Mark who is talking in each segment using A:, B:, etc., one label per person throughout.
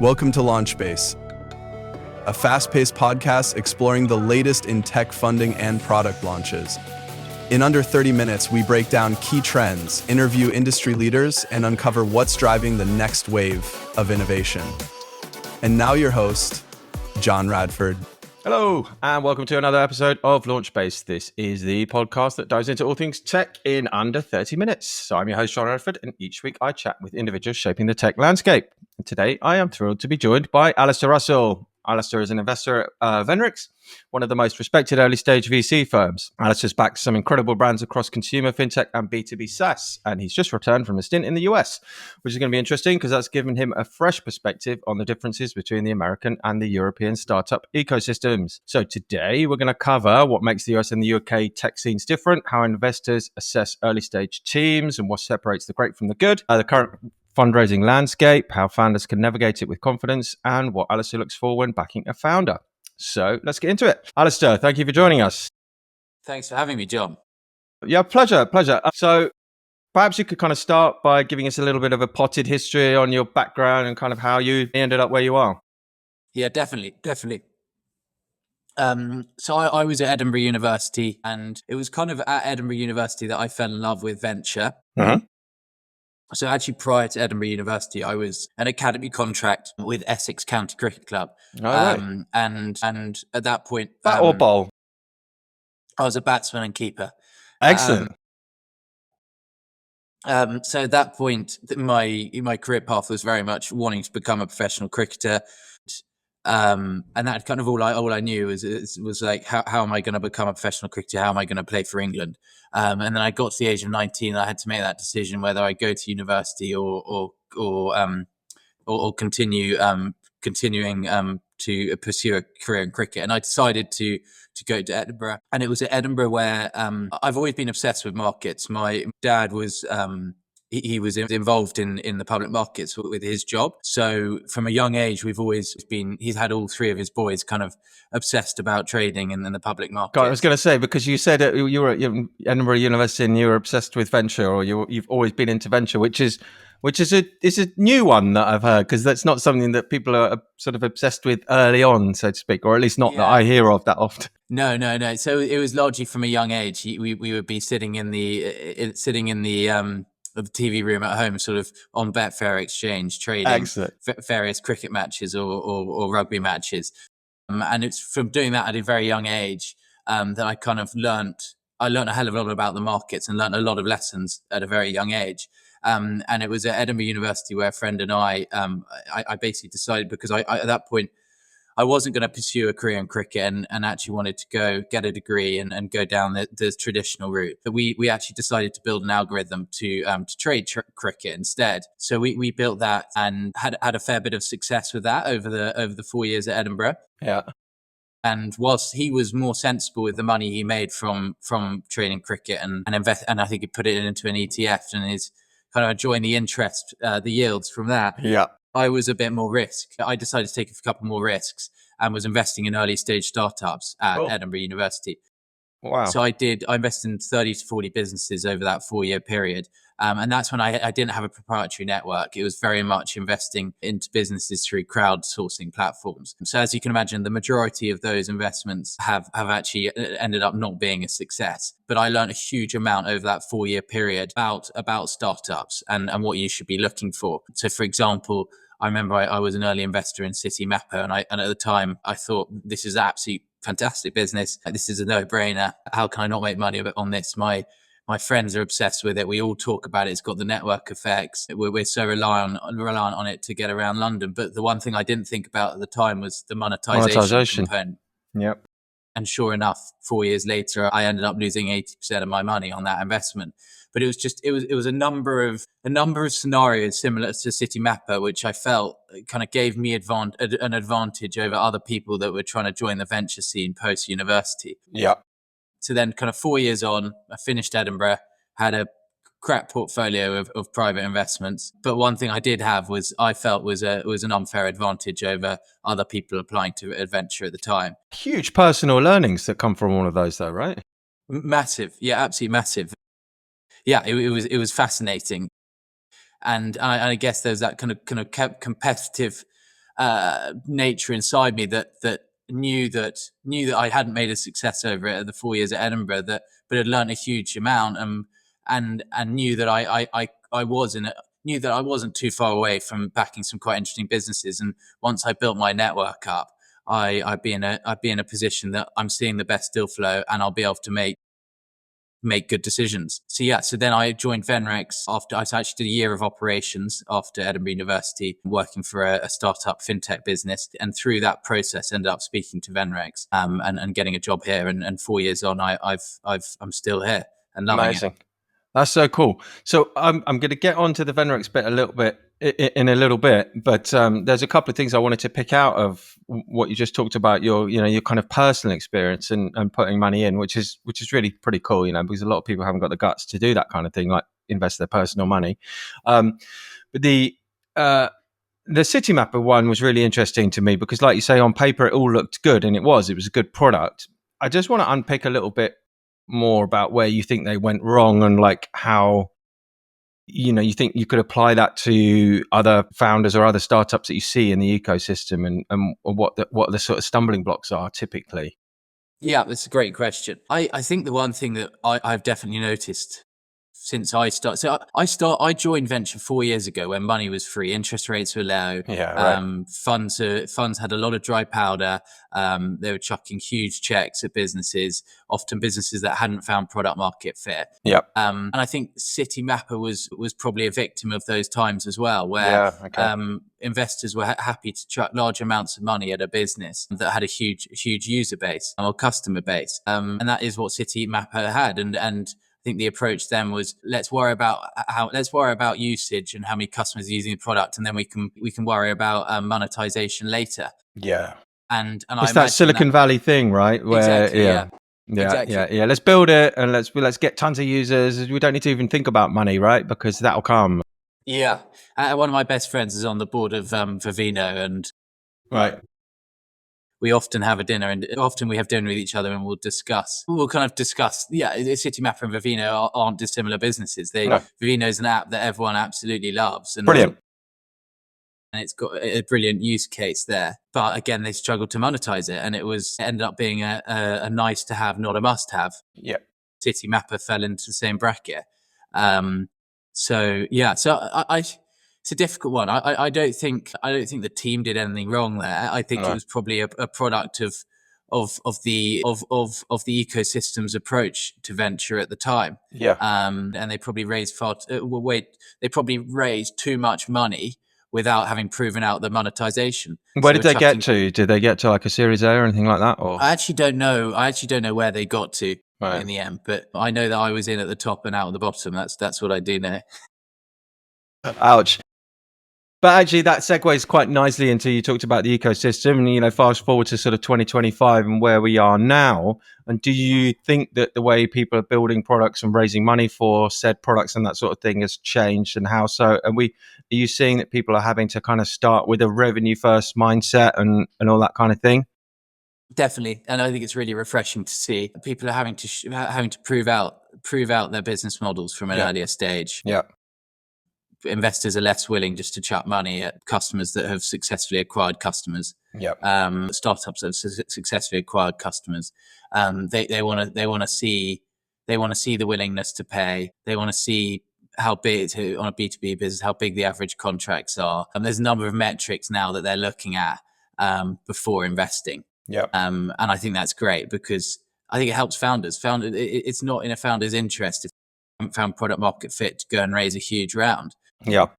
A: Welcome to Launchbase, a fast-paced podcast exploring the latest in tech funding and product launches. In under 30 minutes, we break down key trends, interview industry leaders, and uncover what's driving the next wave of innovation. And now your host, John Radford.
B: Hello, and welcome to another episode of Launchbase. This is the podcast that dives into all things tech in under 30 minutes. So I'm your host, John Radford, and each week I chat with individuals shaping the tech landscape. And today I am thrilled to be joined by Alistair Russell. Alistair is an investor at Venrex, one of the most respected early-stage VC firms. Alistair's backed some incredible brands across consumer, fintech, and B2B SaaS, and he's just returned from a stint in the US, which is going to be interesting because that's given him a fresh perspective on the differences between the American and the European startup ecosystems. So today we're going to cover what makes the US and the UK tech scenes different, how investors assess early-stage teams, and what separates the great from the good, the current fundraising landscape, how founders can navigate it with confidence, and what Alistair looks for when backing a founder. So let's get into it. Alistair, thank you for joining us.
C: Thanks for having me, John.
B: Yeah, pleasure. So perhaps you could kind of start by giving us a little bit of a potted history on your background and kind of how you ended up where you are.
C: Yeah, definitely. So I was at Edinburgh University, and it was kind of at Edinburgh University that I fell in love with venture.
B: Mm-hmm.
C: So actually prior to Edinburgh University, I was an academy contract with Essex County Cricket Club.
B: Right.
C: And at that point...
B: Bat or bowl?
C: I was a batsman and keeper.
B: Excellent.
C: So at that point, my career path was very much wanting to become a professional cricketer. And that kind of all I knew was like, how am I going to become a professional cricketer? How am I going to play for England? And then I got to the age of 19, and I had to make that decision whether I go to university or continuing to pursue a career in cricket. And I decided to go to Edinburgh, and it was at Edinburgh where I've always been obsessed with markets. My dad was he was involved in the public markets with his job. So from a young age, he's had all three of his boys kind of obsessed about trading and the public markets.
B: God, I was going to say, because you said you were at Edinburgh University and you were obsessed with venture, or you've always been into venture, which is a new one that I've heard, because that's not something that people are sort of obsessed with early on, so to speak, or at least not that I hear of that often.
C: No. So it was largely from a young age. We would be sitting in the TV room at home, sort of on Betfair Exchange, trading various cricket matches or rugby matches. And it's from doing that at a very young age that I kind of learned a hell of a lot about the markets and learned a lot of lessons at a very young age. And it was at Edinburgh University where a friend and I basically decided, because I at that point, I wasn't going to pursue a career in cricket and actually wanted to go get a degree and go down the traditional route. But we actually decided to build an algorithm to trade cricket instead. So we built that and had a fair bit of success with that over the 4 years at Edinburgh.
B: Yeah.
C: And whilst he was more sensible with the money he made from trading cricket and invest, and I think he put it into an ETF and is kind of enjoying the interest, the yields from that.
B: Yeah.
C: I was a bit more risk. I decided to take a couple more risks and was investing in early stage startups at Edinburgh University.
B: Wow.
C: So I invested in 30 to 40 businesses over that 4-year period. And that's when I didn't have a proprietary network. It was very much investing into businesses through crowdsourcing platforms. So as you can imagine, the majority of those investments have actually ended up not being a success. But I learned a huge amount over that 4-year period about startups and what you should be looking for. So for example, I remember I was an early investor in City Mapper, and at the time I thought, this is absolutely fantastic business. This is a no-brainer. How can I not make money on this? My friends are obsessed with it. We all talk about it. It's got the network effects. We're so reliant on it to get around London. But the one thing I didn't think about at the time was the monetization component.
B: Yep.
C: And sure enough, 4 years later, I ended up losing 80% of my money on that investment. But it was a number of scenarios similar to City Mapper, which I felt kind of gave me an advantage over other people that were trying to join the venture scene post university.
B: Yeah.
C: So then, kind of 4 years on, I finished Edinburgh, had a crap portfolio of private investments. But one thing I did have was an unfair advantage over other people applying to adventure at the time.
B: Huge personal learnings that come from all of those, though, right?
C: Massive, yeah, absolutely massive. Yeah, it was fascinating, and I guess there's that kind of competitive nature inside me that knew that I hadn't made a success over it at the 4 years at Edinburgh, but had learned a huge amount, and knew that knew that I wasn't too far away from backing some quite interesting businesses. And once I built my network up, I'd be in a position that I'm seeing the best deal flow, and I'll be able to make good decisions. So then I joined Venrex after I actually did a year of operations after Edinburgh University, working for a startup fintech business. And through that process, ended up speaking to Venrex, and getting a job here. And 4 years on, I'm still here and loving it.
B: That's so cool. So I'm going to get onto the Venrex bit a little bit in a little bit, but there's a couple of things I wanted to pick out of what you just talked about, your kind of personal experience and putting money in, which is really pretty cool, because a lot of people haven't got the guts to do that kind of thing, like invest their personal money. But the City Mapper one was really interesting to me because, like you say, on paper it all looked good, and it was a good product. I just want to unpick a little bit more about where you think they went wrong, and like how you think you could apply that to other founders or other startups that you see in the ecosystem, and what the sort of stumbling blocks are typically.
C: Yeah, that's a great question. I think the one thing that I've definitely noticed since I started. So I joined venture 4 years ago when money was free, interest rates were low.
B: Yeah, right.
C: Funds had a lot of dry powder. They were chucking huge checks at businesses, often businesses that hadn't found product market fit.
B: Yeah.
C: And I think City Mapper was probably a victim of those times as well, where investors were happy to chuck large amounts of money at a business that had a huge user base or customer base. And that is what City Mapper had. And I think the approach then was let's worry about usage and how many customers are using the product, and then we can worry about monetization later.
B: Yeah,
C: and
B: it's that Silicon Valley thing, right? Where,
C: exactly. Yeah.
B: Exactly. Yeah. Let's build it and let's get tons of users. We don't need to even think about money, right? Because that'll come.
C: Yeah, one of my best friends is on the board of Vivino, and
B: right.
C: We often have a dinner, and often we have dinner with each other, and we'll kind of discuss. Yeah, City Mapper and Vivino aren't dissimilar businesses. Vivino is an app that everyone absolutely loves, and
B: brilliant,
C: and it's got a brilliant use case there. But again, they struggled to monetize it, and it ended up being a nice to have, not a must have.
B: Yeah,
C: City Mapper fell into the same bracket. So it's a difficult one. I don't think the team did anything wrong there. I think it was probably a product of the ecosystem's approach to venture at the time.
B: Yeah.
C: And they probably raised too much money without having proven out the monetization.
B: Where did they get to? Did they get to like a Series A or anything like that? Or
C: I actually don't know. Where they got to in the end, but I know that I was in at the top and out at the bottom. That's what I do know.
B: Ouch. But actually, that segues quite nicely into, you talked about the ecosystem, and fast forward to sort of 2025 and where we are now. And do you think that the way people are building products and raising money for said products and that sort of thing has changed? And how so? And are you seeing that people are having to kind of start with a revenue first mindset and all that kind of thing?
C: Definitely, and I think it's really refreshing to see people are having to prove out their business models from an earlier stage.
B: Yeah.
C: Investors are less willing just to chuck money at customers that have successfully acquired customers.
B: Yeah.
C: Startups that have successfully acquired customers. They want to see the willingness to pay. They want to see how big, on a B2B business, how big the average contracts are. And there's a number of metrics now that they're looking at before investing.
B: Yeah.
C: And I think that's great because I think it helps founders. It's not in a founder's interest if they haven't found product market fit to go and raise a huge round.
B: Yeah.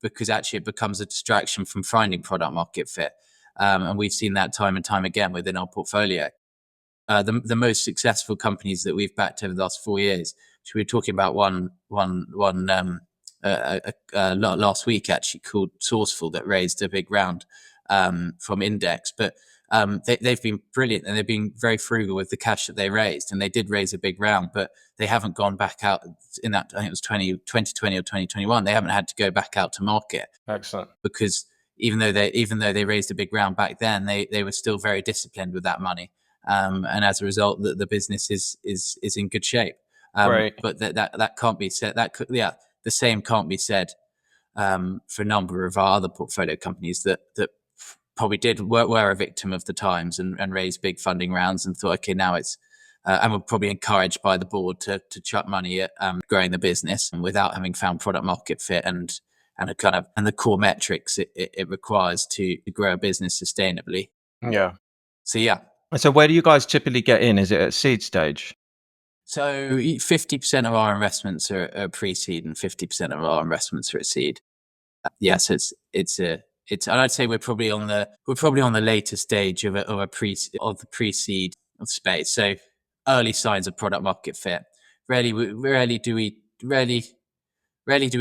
C: Because actually it becomes a distraction from finding product market fit. And we've seen that time and time again within our portfolio. The most successful companies that we've backed over the last 4 years, which we were talking about one last week actually, called Sourceful, that raised a big round from Index. But they've been brilliant, and they've been very frugal with the cash that they raised, and they did raise a big round, but they haven't gone back out in that, I think it was 2020 or 2021. They haven't had to go back out to market.
B: Excellent.
C: Because even though they raised a big round back then, they were still very disciplined with that money. And as a result, the business is in good shape.
B: Right.
C: But that can't be said. The same can't be said for a number of our other portfolio companies that probably were a victim of the times and raised big funding rounds and thought, okay, now it's and were probably encouraged by the board to chuck money at growing the business without having found product market fit and the core metrics it requires to grow a business sustainably.
B: Yeah.
C: So yeah.
B: So where do you guys typically get in? Is it at seed stage?
C: So 50% of our investments are pre-seed and 50% of our investments are at seed. Yes, and I'd say we're probably on the later stage of the pre-seed space. So early signs of product market fit. Rarely do we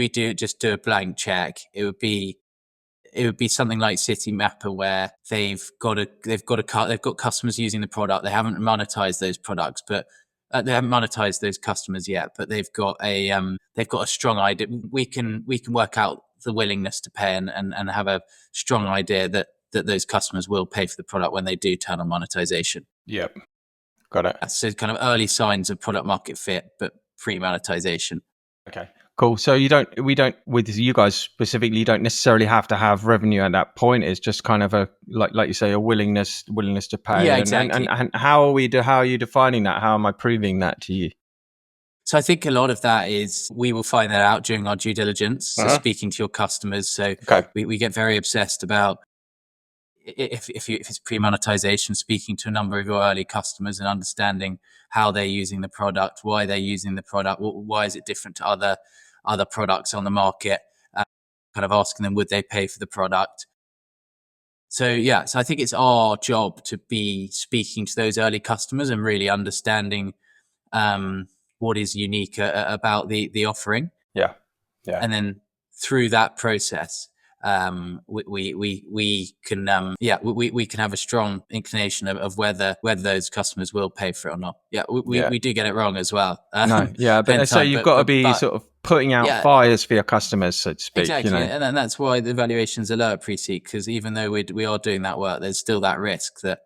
C: do a blank check. It would be something like City Mapper, where they've got customers using the product. They haven't monetized those products, but they haven't monetized those customers yet. But they've got a strong idea. We can work out the willingness to pay and have a strong idea that those customers will pay for the product when they do turn on monetization.
B: Yep, got it.
C: So kind of early signs of product market fit, but pre-monetization.
B: Okay, cool. So with you guys specifically, you don't necessarily have to have revenue at that point. It's just kind of a like you say, a willingness to pay.
C: Yeah, exactly.
B: And how are you defining that? How am I proving that to you?
C: So I think a lot of that is we will find that out during our due diligence. So speaking to your customers. So we get very obsessed about if it's pre-monetization, speaking to a number of your early customers and understanding how they're using the product, why they're using the product, why is it different to other products on the market, kind of asking them, would they pay for the product? So I think it's our job to be speaking to those early customers and really understanding what is unique about the offering.
B: Yeah.
C: And then through that process, we can have a strong inclination of whether those customers will pay for it or not. We do get it wrong as well.
B: But so you've got to be sort of putting out fires for your customers, so to speak.
C: Exactly, and that's why the valuations are low at pre-seed, because even though we are doing that work, there's still that risk that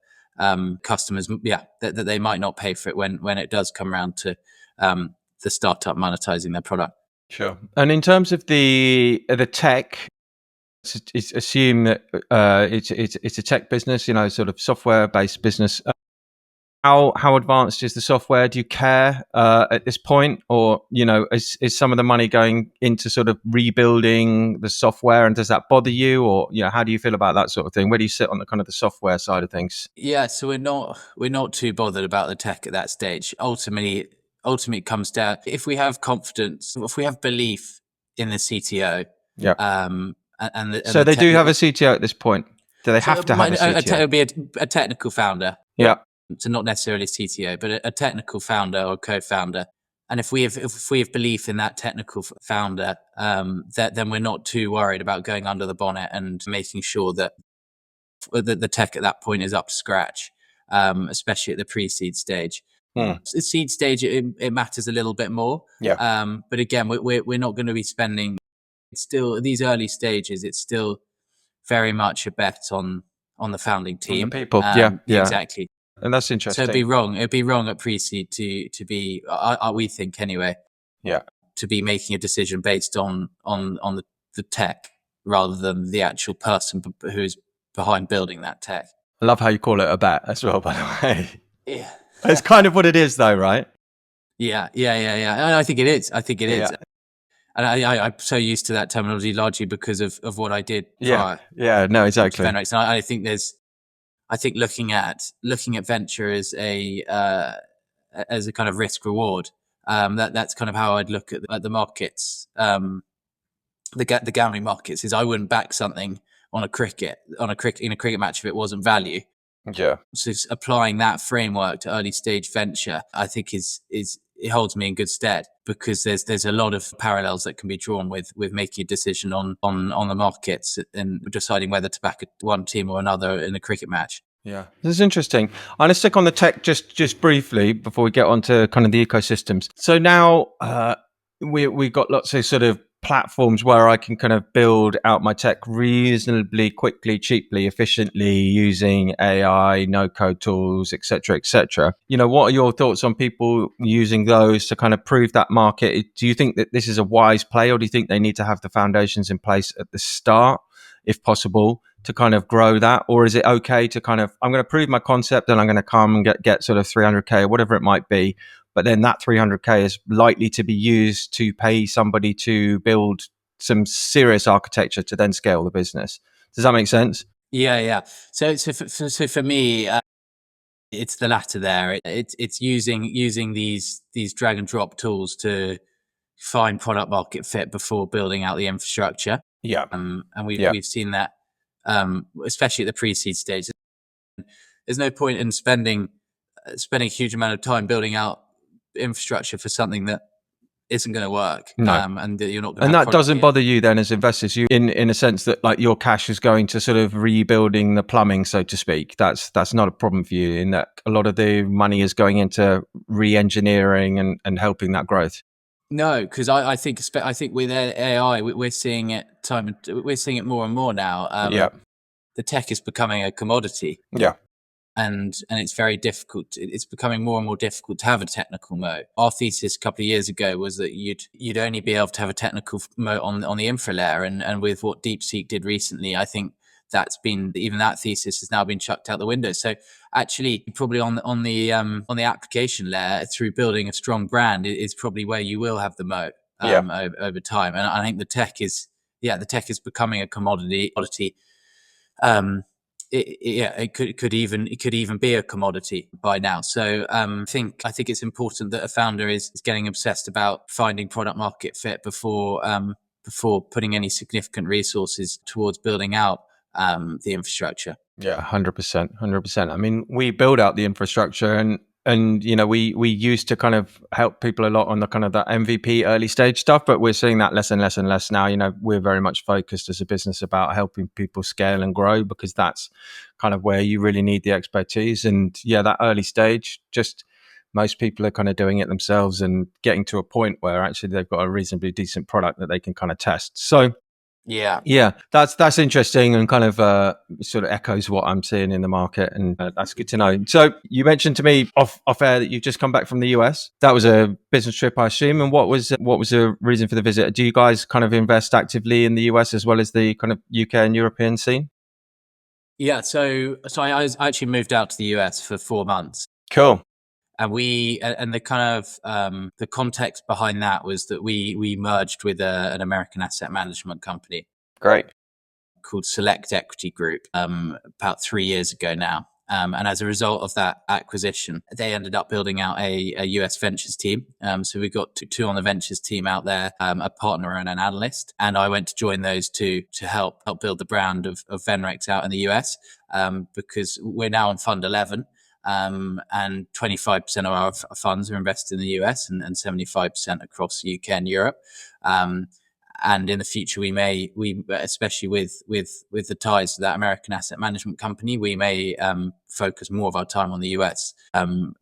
C: customers, that they might not pay for it when it does come around to the startup monetizing their product.
B: Sure. And in terms of the tech, assume that it's a tech business, sort of software based business. How advanced is the software? Do you care at this point, or is some of the money going into sort of rebuilding the software, and does that bother you, or how do you feel about that sort of thing? Where do you sit on the kind of the software side of things?
C: Yeah, so we're not too bothered about the tech at that stage. Ultimately, it comes down, if we have confidence, if we have belief in the CTO.
B: So they do have a CTO at this point. Do they have to have a CTO?
C: It would be a technical founder.
B: Yeah.
C: So not necessarily a CTO, but a technical founder or co-founder. And if we have belief in that technical founder, then we're not too worried about going under the bonnet and making sure that the tech at that point is up to scratch, especially at the pre-seed stage. The seed stage, it matters a little bit more.
B: Yeah.
C: But again, we're not going to be spending. It's still these early stages. It's still very much a bet on the founding team,
B: on the people.
C: Exactly.
B: And that's interesting.
C: So it'd be wrong at pre-seed to be, we think anyway.
B: Yeah.
C: To be making a decision based on the tech rather than the actual person who's behind building that tech.
B: I love how you call it a bet as well, by the way.
C: Yeah.
B: It's kind of what it is, though, right?
C: Yeah. I think it is. is. And I'm so used to that terminology largely because of what I did prior.
B: Yeah. No, exactly.
C: To Venrex. And I think looking at venture as a kind of risk reward. That's kind of how I'd look at the markets. The gambling markets is I wouldn't back something in a cricket match if it wasn't value.
B: Yeah.
C: So applying that framework to early stage venture, I think it holds me in good stead, because there's a lot of parallels that can be drawn with making a decision on the markets and deciding whether to back one team or another in a cricket match.
B: Yeah, this is interesting. I'm going to stick on the tech just briefly before we get on to kind of the ecosystems. So now we got lots of sort of platforms where I can kind of build out my tech reasonably quickly, cheaply, efficiently using AI, no-code tools, etc., etc. What are your thoughts on people using those to kind of prove that market? Do you think that this is a wise play, or do you think they need to have the foundations in place at the start, if possible, to kind of grow that? Or is it okay to kind of, I'm going to prove my concept and I'm going to come and get sort of 300K or whatever it might be. But then that 300K is likely to be used to pay somebody to build some serious architecture to then scale the business. Does that make sense?
C: Yeah. So for me, it's the latter there. It's using these drag and drop tools to find product market fit before building out the infrastructure.
B: Yeah.
C: And we've seen that, especially at the pre-seed stage. There's no point in spending a huge amount of time building out infrastructure for something that isn't going to work.
B: No.
C: And that you're not going to.
B: And that doesn't bother you then as investors, you in a sense that like your cash is going to sort of rebuilding the plumbing, so to speak. That's not a problem for you, in that a lot of the money is going into re-engineering and helping that growth.
C: No, because I think with AI we're seeing it we're seeing it more and more now. The tech is becoming a commodity.
B: Yeah.
C: And it's very difficult. It's becoming more and more difficult to have a technical moat. Our thesis a couple of years ago was that you'd only be able to have a technical moat on the infra layer. And with what DeepSeek did recently, I think even that thesis has now been chucked out the window. So actually, probably on the application layer, through building a strong brand, is probably where you will have the moat over time. And I think the tech is becoming a commodity. It could even be a commodity by now. So I think it's important that a founder is getting obsessed about finding product market fit before putting any significant resources towards building out the infrastructure.
B: Yeah, 100%. I mean, we build out the infrastructure and we used to kind of help people a lot on the kind of the MVP early stage stuff, but we're seeing that less and less and less now. We're very much focused as a business about helping people scale and grow, because that's kind of where you really need the expertise. And that early stage, just most people are kind of doing it themselves and getting to a point where actually they've got a reasonably decent product that they can kind of test. So yeah, that's interesting, and kind of sort of echoes what I'm seeing in the market, and that's good to know. So you mentioned to me off air that you've just come back from the US. That was a business trip, I assume. And what was the reason for the visit? Do you guys kind of invest actively in the US as well as the kind of UK and European scene?
C: Yeah, so I actually moved out to the US for 4 months.
B: Cool.
C: And the kind of the context behind that was that we merged with an American asset management company.
B: Great.
C: Called Select Equity Group about 3 years ago now. And as a result of that acquisition, they ended up building out a US ventures team. So we got two on the ventures team out there, a partner and an analyst. And I went to join those two to help build the brand of Venrex out in the US, because we're now in Fund 11. And 25% of our funds are invested in the US and 75% across the UK and Europe. And in the future, we especially with the ties to that American asset management company, we may focus more of our time on the US.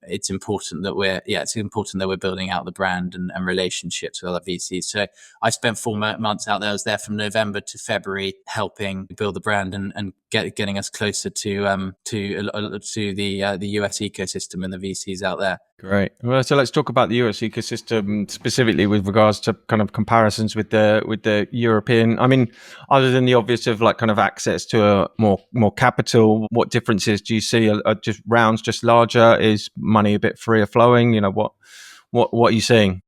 C: It's important that we're building out the brand and relationships with other VCs. So I spent 4 months out there. I was there from November to February, helping build the brand and getting us closer to the US ecosystem and the VCs out there.
B: Great. Well, so let's talk about the US ecosystem specifically with regards to kind of comparisons with the European. I mean, other than the obvious of like kind of access to a more capital, what differences do you see? Are just rounds just larger? Is money a bit freer flowing? What are you seeing?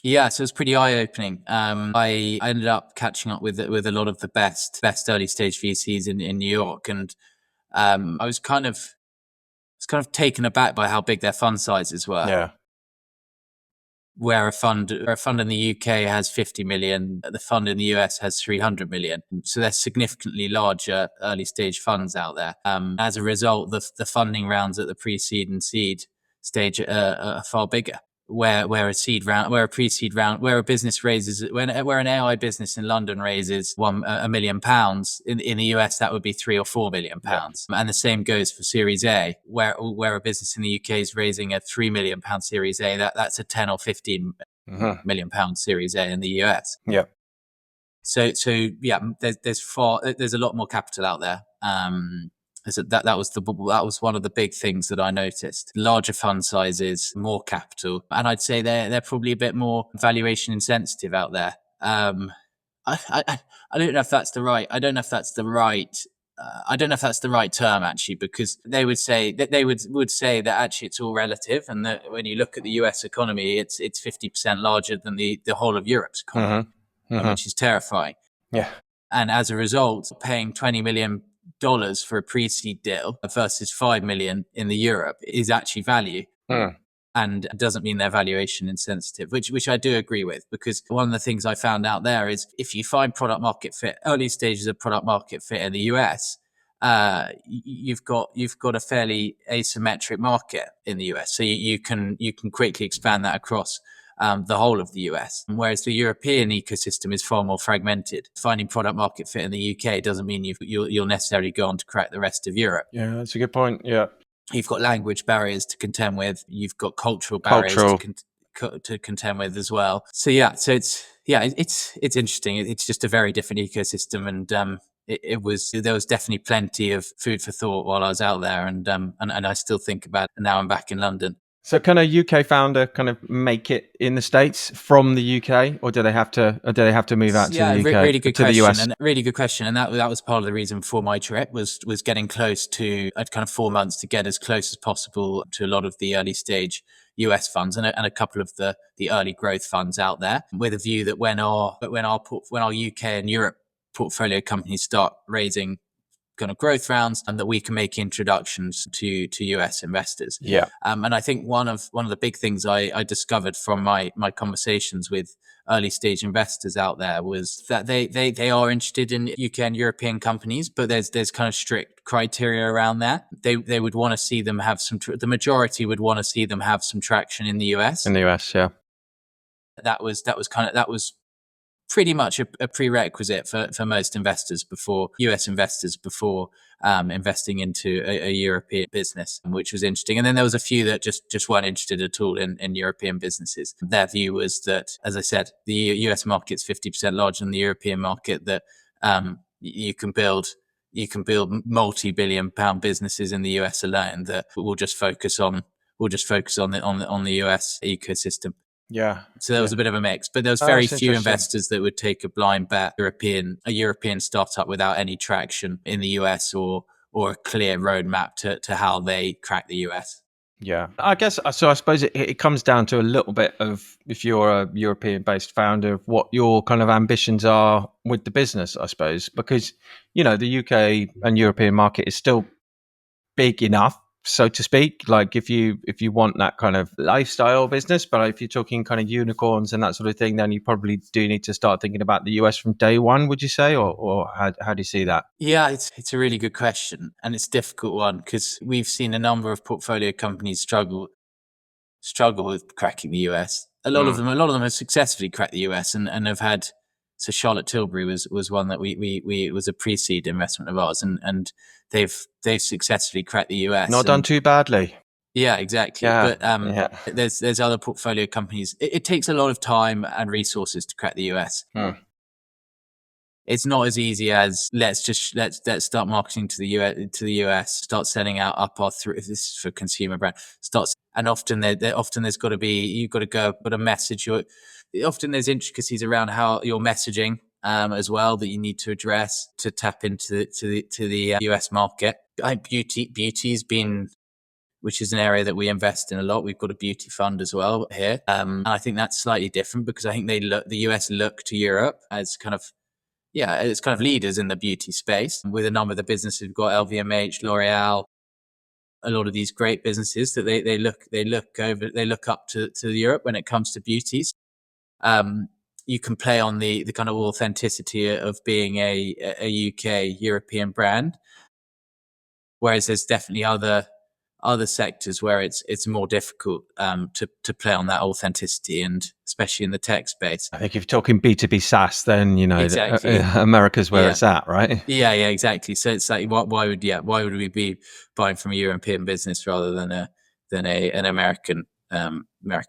C: Yeah, so it's pretty eye-opening. I ended up catching up with a lot of the best early stage VCs in New York, and I was kind of taken aback by how big their fund sizes were.
B: Yeah.
C: Where a fund in the UK has 50 million, the fund in the US has 300 million. So there's significantly larger early stage funds out there. As a result, the funding rounds at the pre-seed and seed stage are far bigger. Where a pre-seed round, where a business raises, where an AI business in London raises £1 million, in the US that would be £3 or £4 million. Yeah. And the same goes for Series A, where a business in the UK is raising a £3 million Series A, that's a 10 or 15 million pound Series A in the US.
B: Yeah.
C: So yeah, there's a lot more capital out there. That was one of the big things that I noticed. Larger fund sizes, more capital, and I'd say they're probably a bit more valuation insensitive out there. I don't know if that's the right I don't know if that's the right term actually, because they would say that would say that actually it's all relative, and that when you look at the US economy, it's 50% larger than the whole of Europe's economy, which is terrifying.
B: Yeah.
C: And as a result, paying $20 million for a pre-seed deal versus $5 million in the Europe is actually value. And it doesn't mean their valuation insensitive, which I do agree with, because one of the things I found out there is if you find product market fit, early stages of product market fit in the US, you've got a fairly asymmetric market in the US, so you can quickly expand that across the whole of the US. Whereas the European ecosystem is far more fragmented. Finding product market fit in the UK doesn't mean you'll necessarily go on to crack the rest of Europe.
B: Yeah, that's a good point. Yeah.
C: You've got language barriers to contend with. You've got cultural barriers to contend with as well. So it's interesting. It's just a very different ecosystem, and there was definitely plenty of food for thought while I was out there, and I still think about it now I'm back in London.
B: So can a UK founder kind of make it in the States from the UK, or do they have to move out to the UK?
C: Really good
B: to
C: question,
B: the US?
C: and really good question. And that was part of the reason for my trip was getting close to, I'd kind of 4 months to get as close as possible to a lot of the early stage US funds and a couple of the early growth funds out there, with a view that when our UK and Europe portfolio companies start raising kind of growth rounds, and that we can make introductions to US investors.
B: Yeah.
C: And I think one of the big things I discovered from my conversations with early stage investors out there was that they are interested in UK and European companies, but there's kind of strict criteria around that. They would want to see them have the majority would want to see them have some traction in the US.
B: In the US, yeah.
C: That was pretty much a prerequisite for most investors US investors before investing into a European business, which was interesting. And then there was a few that just weren't interested at all in European businesses. Their view was that, as I said, the US market's 50% larger than the European market, that you can build multi-billion-pound businesses in the US alone that will just focus on the US ecosystem.
B: Yeah.
C: So there was a bit of a mix, but there was very few investors that would take a blind bet a European startup without any traction in the US or a clear roadmap to how they crack the US.
B: Yeah, I guess so. I suppose it comes down to a little bit of, if you're a European-based founder, what your kind of ambitions are with the business, I suppose, because the UK and European market is still big enough, so to speak. Like if you want that kind of lifestyle business, but if you're talking kind of unicorns and that sort of thing, then you probably do need to start thinking about the US from day one, would you say, or how do you see that?
C: Yeah, it's a really good question, and it's a difficult one because we've seen a number of portfolio companies struggle with cracking the US. A lot of them have successfully cracked the US and have had. So Charlotte Tilbury was one that we was a pre-seed investment of ours, and they've successfully cracked the US.
B: Not done too badly.
C: Yeah, exactly.
B: Yeah,
C: but there's other portfolio companies. It takes a lot of time and resources to crack the US. It's not as easy as let's start marketing to the US, start sending out up our through. This is for consumer brand. And often there's got to be, you've got to go, but a message. Often there's intricacies around how you're messaging as well that you need to address to tap into the US market. I think beauty's been, which is an area that we invest in a lot. We've got a beauty fund as well here. And I think that's slightly different because I think the US look to Europe as kind of, it's kind of leaders in the beauty space. With a number of the businesses, we've got LVMH, L'Oreal, a lot of these great businesses that they look up to Europe when it comes to beauties. You can play on the kind of authenticity of being a UK European brand, whereas there's definitely other sectors where it's more difficult to play on that authenticity, and especially in the tech space.
B: I think if you're talking B2B SaaS, then
C: exactly.
B: America's where it's at, right?
C: Yeah, exactly. So it's like, why would we be buying from a European business rather than an American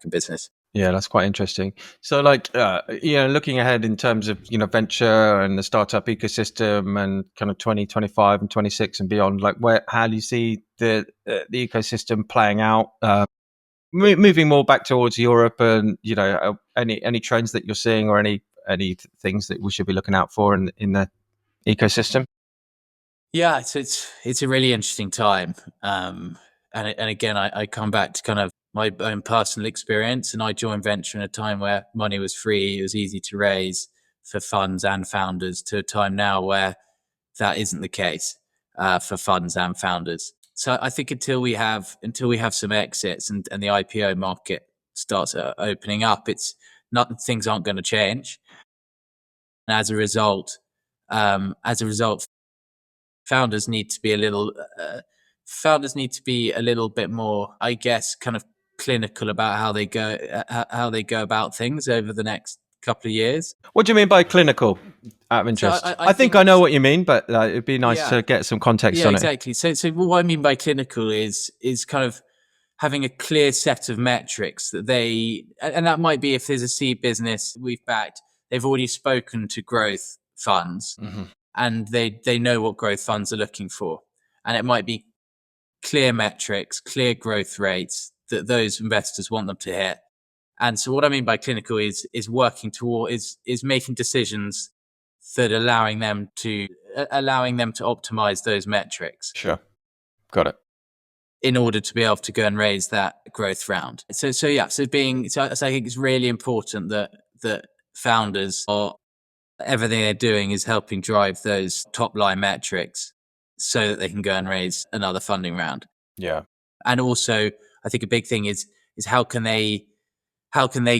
C: business?
B: Yeah, that's quite interesting. So looking ahead in terms of, venture and the startup ecosystem and kind of 2025 and 26 and beyond, how do you see the ecosystem playing out, moving more back towards Europe, and, any trends that you're seeing or any things that we should be looking out for in the ecosystem?
C: Yeah, it's a really interesting time, and again, I come back to kind of my own personal experience, and I joined venture in a time where money was free, it was easy to raise for funds and founders, to a time now where that isn't the case for funds and founders. So I think until we have some exits and the IPO market starts opening up, it's not things aren't going to change. And as a result, founders need to be a little bit more, I guess, kind of clinical about how they go about things over the next couple of years.
B: What do you mean by clinical? Out of interest,
C: So
B: I think I know what you mean, but it'd be nice to get some context on
C: exactly.
B: it.
C: So what I mean by clinical is kind of having a clear set of metrics that and that might be if there's a seed business we've backed, they've already spoken to growth funds, and they know what growth funds are looking for, and it might be clear metrics, clear growth rates that those investors want them to hit. And so what I mean by clinical is working toward is making decisions that allowing them to optimize those metrics.
B: Sure. Got it.
C: In order to be able to go and raise that growth round. So I think it's really important that founders are, everything they're doing is helping drive those top line metrics so that they can go and raise another funding round.
B: Yeah.
C: And also, I think a big thing is how can they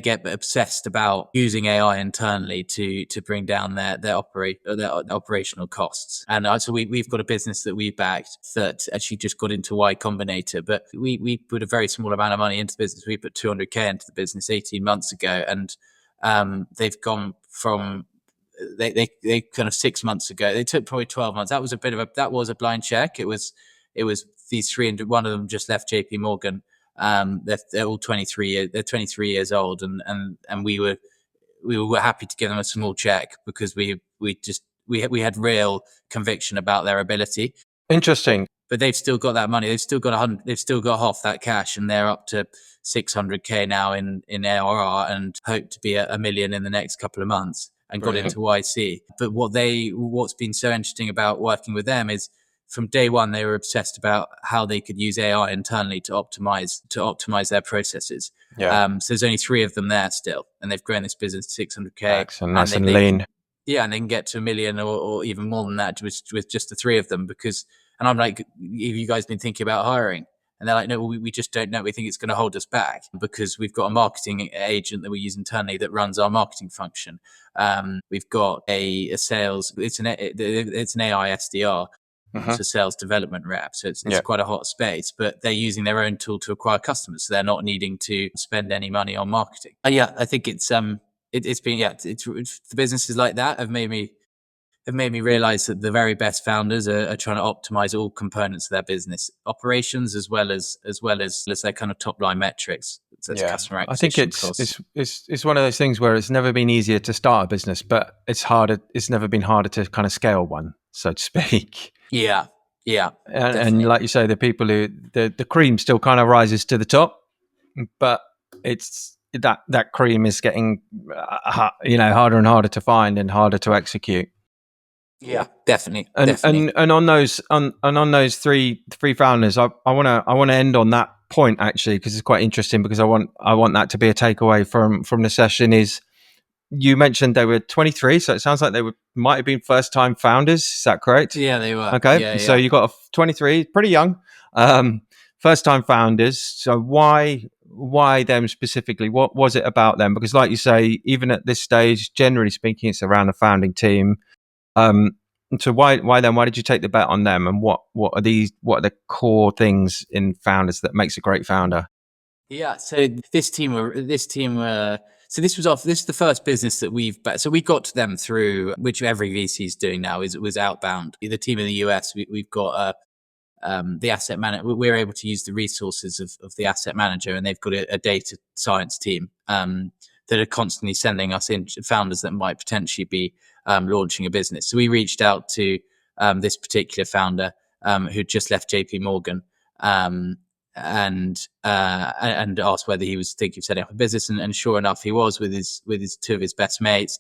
C: get obsessed about using AI internally to bring down their operational costs. And so we've got a business that we backed that actually just got into Y Combinator, but we put a very small amount of money into the business. We put 200K into the business 18 months ago, and they've gone from they kind of 6 months ago. They took probably 12 months. That was a blind check. It was these three, and one of them just left JP Morgan. They're all 23 years. They're 23 years old, and we were happy to give them a small check because we had real conviction about their ability.
B: Interesting.
C: But they've still got that money. They've still got half that cash, and they're up to 600K now in ARR, and hope to be $1 million in the next couple of months, and
B: Brilliant.
C: Got into YC. But what's been so interesting about working with them is, from day one, they were obsessed about how they could use AI internally to optimize their processes.
B: Yeah.
C: So there's only 3 of them there still, and they've grown this business to 600K.
B: Excellent. Nice and lean.
C: And they can get to $1 million or even more than that with just the 3 of them. And I'm like, have you guys been thinking about hiring? And they're like, no, we just don't know. We think it's going to hold us back because we've got a marketing agent that we use internally that runs our marketing function. We've got a sales. It's an AI SDR. It's a sales development rep. So it's quite a hot space, but they're using their own tool to acquire customers. So they're not needing to spend any money on marketing. I think it's been the businesses like that have made me realize that the very best founders are trying to optimize all components of their business operations as well as their kind of top line metrics. So customer acquisition.
B: I think it's one of those things where it's never been easier to start a business, but it's never been harder to kind of scale one, so to speak.
C: Yeah.
B: And like you say, the people who the cream still kind of rises to the top, but it's that cream is getting harder and harder to find and harder to execute.
C: Yeah, definitely.
B: And on those three founders, I want to end on that point actually, because it's quite interesting, because I want that to be a takeaway from the session. Is you mentioned they were 23, so it sounds like they might have been first time founders. Is that correct?
C: Yeah, they were.
B: Okay,
C: yeah.
B: So you got a 23, pretty young, first time founders. So why them specifically? What was it about them? Because like you say, even at this stage, generally speaking, it's around the founding team. So why them? Why did you take the bet on them? And what are the core things in founders that makes a great founder?
C: Yeah. So this is the first business that we've backed. So we got to them through, which every VC is doing now, was outbound. The team in the US, we've got the asset manager. We're able to use the resources of the asset manager, and they've got a data science team that are constantly sending us in founders that might potentially be launching a business. So we reached out to this particular founder who just left JP Morgan and asked whether he was thinking of setting up a business, and sure enough, he was with his 2 of his best mates.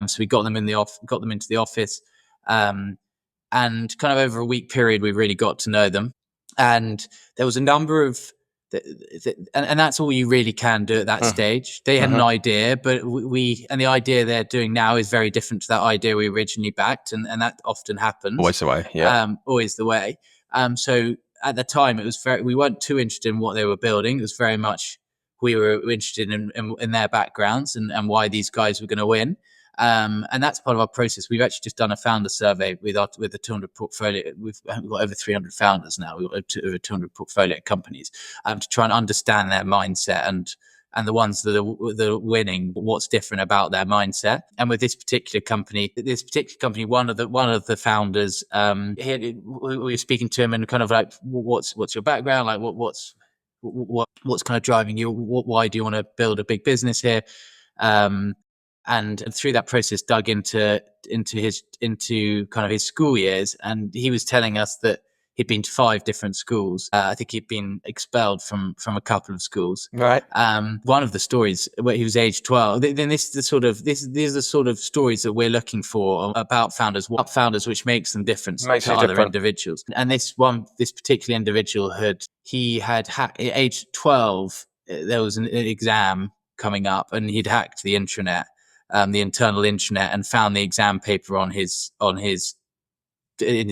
C: So we got them into the office, And kind of over a week period, we really got to know them. And there was a number of, and that's all you really can do at that stage. They had an idea, but and the idea they're doing now is very different to that idea we originally backed. And that often happens.
B: Always the way. Yeah.
C: Always the way. So at the time, we weren't too interested in what they were building. It was very much, we were interested in their backgrounds and why these guys were going to win. And that's part of our process. We've actually just done a founder survey with the 200 portfolio. We've got over 300 founders now. We've got over 200 portfolio companies to try and understand their mindset and the ones that are winning, what's different about their mindset. And with this particular company, one of the founders, we were speaking to him and kind of like, what's your background? Like what's kind of driving you? Why do you want to build a big business here? And through that process, dug into kind of his school years, and he was telling us that he'd been to 5 different schools. I think he'd been expelled from a couple of schools.
B: Right.
C: One of the stories where he was age 12. Then these are the sort of stories that we're looking for about founders, which makes them different to other individuals. And this particular individual had at age 12. There was an exam coming up, and he'd hacked the intranet. The internal intranet, and found the exam paper in his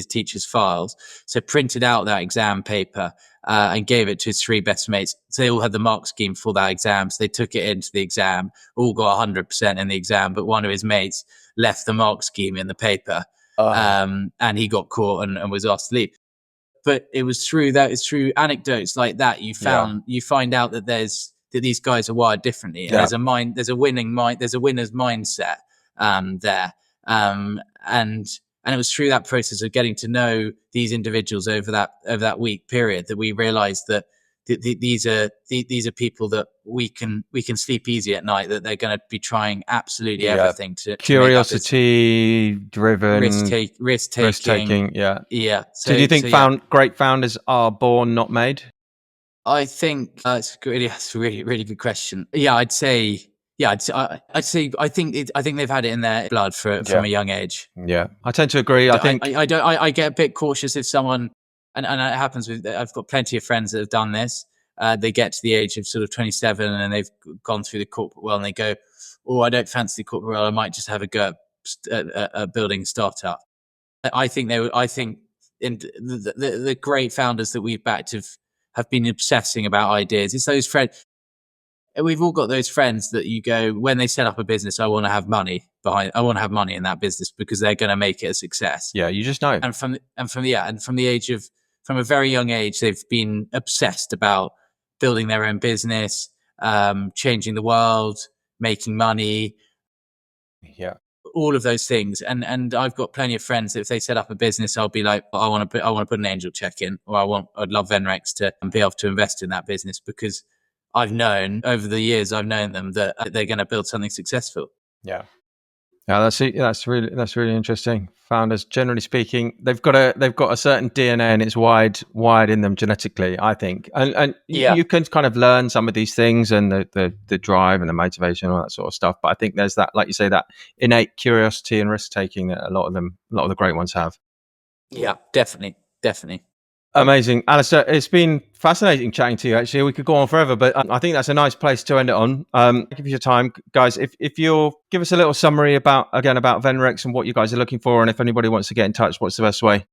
C: teacher's files. So printed out that exam paper and gave it to his 3 best mates. So they all had the mark scheme for that exam. So they took it into the exam, all got 100% in the exam, but one of his mates left the mark scheme in the paper. And he got caught and was asked to leave. But it's through anecdotes like that you find out that these guys are wired differently. And there's a winning mind, there's a winner's mindset there. And it was through that process of getting to know these individuals over that week period that we realized that these are people that we can sleep easy at night, that they're going to be trying absolutely everything to
B: curiosity driven,
C: risk taking.
B: Yeah. So do you think great founders are born, not made?
C: I think that's a really, really good question. Yeah, I'd say. I think they've had it in their blood from a young age.
B: Yeah, I tend to agree.
C: I get a bit cautious if someone, and it happens with. I've got plenty of friends that have done this. They get to the age of sort of 27 and they've gone through the corporate world, and they go, "Oh, I don't fancy the corporate world. I might just have a go at building a startup." I think the great founders that we've backed have been obsessing about ideas. It's those friends. We've all got those friends that you go, when they set up a business, I want to have money in that business because they're going to make it a success.
B: Yeah, you just know.
C: And from a very young age, they've been obsessed about building their own business, changing the world, making money.
B: Yeah.
C: All of those things. And I've got plenty of friends that if they set up a business, I'll be like, I want to put an angel check in, or I'd love Venrex to be able to invest in that business, because I've known over the years, them that they're going to build something successful.
B: Yeah. Yeah, that's really interesting. Founders, generally speaking, they've got a certain DNA, and it's wired in them genetically, I think. And you can kind of learn some of these things and the drive and the motivation, all that sort of stuff. But I think there's that, like you say, that innate curiosity and risk taking that a lot of the great ones have.
C: Yeah, definitely.
B: Amazing. Alistair, it's been fascinating chatting to you. Actually, we could go on forever, but I think that's a nice place to end it on. Thank you for your time, guys. If you'll give us a little summary about Venrex and what you guys are looking for, and if anybody wants to get in touch, what's the best way?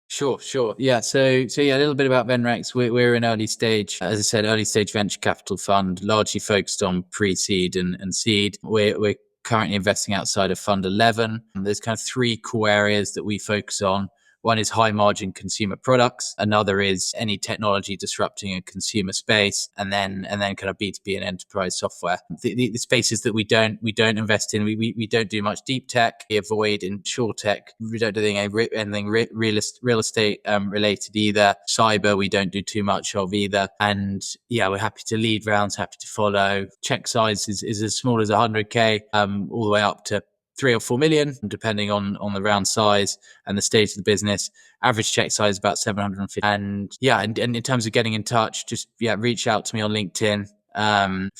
C: Sure. Yeah. So a little bit about Venrex. We're in early stage, as I said, early stage venture capital fund, largely focused on pre-seed and seed. We're currently investing outside of Fund 11. There's kind of 3 core areas that we focus on. One is high margin consumer products. Another is any technology disrupting a consumer space, and then kind of B2B and enterprise software. The spaces that we don't invest in, we don't do much deep tech. We avoid insure tech. We don't do anything real estate related either. Cyber, we don't do too much of either. And we're happy to lead rounds, happy to follow. Check size is as small as 100K, all the way up to 3 or 4 million, depending on the round size and the stage of the business. Average check size about 750. And in terms of getting in touch, just reach out to me on LinkedIn.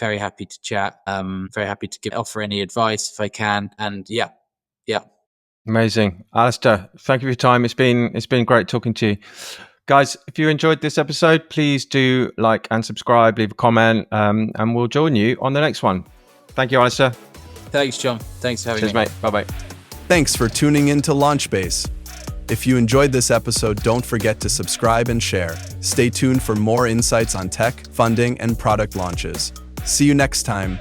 C: Very happy to chat. Very happy to offer any advice if I can. And
B: Amazing. Alistair, thank you for your time. It's been great talking to you. Guys, if you enjoyed this episode, please do like and subscribe, leave a comment, and we'll join you on the next one. Thank you, Alistair.
C: Thanks, John. Thanks for having me.
B: Cheers, mate. Bye-bye.
A: Thanks for tuning in to Launchbase. If you enjoyed this episode, don't forget to subscribe and share. Stay tuned for more insights on tech, funding, and product launches. See you next time.